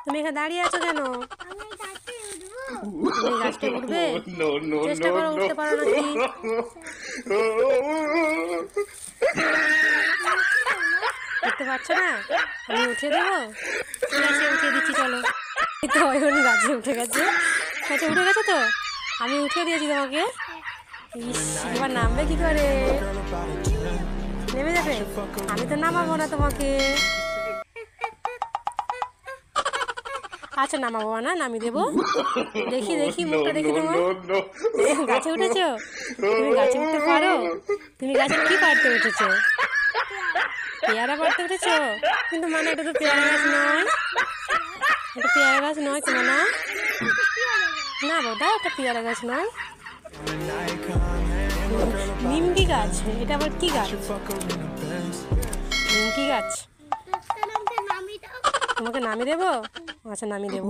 তুমি এখানে দাঁড়িয়ে আছো কেন? তুমি গাছটা উঠবে? চেষ্টা করো, উঠতে পারো নাকি? উঠতে পারছো না? আমি উঠে দেবো? ঠিক আছে, উঠিয়ে দিচ্ছি, চলো। তো এখন গাছে উঠে গেছে। গাছে উঠে গেছে তো আমি উঠিয়ে দিয়েছি তোমাকে। ইস, এবার নামবে কি করে? নেমে যাবে? আমি তো নামাবো না তোমাকে। আচ্ছা, নামাবো না, নামিয়ে দেবো। দেখি দেখি মুখটা দেখি তোমার। গাছে উঠেছো? তুমি গাছে উঠতে পারো? তুমি গাছে কি পারতে উঠেছো? পেয়ারা পারতে উঠেছো? কিন্তু মানে এটা তো পেয়ারা গাছ নয়, এটা পেয়ারা গাছ নয় তো না। না বাবা, এটা পেয়ারা গাছ নয়, নিমকি গাছ। এটা আবার কি গাছ? নিমকি গাছ। তোমাকে নামিয়ে দেবো? আচ্ছা, নামিয়ে দেবো।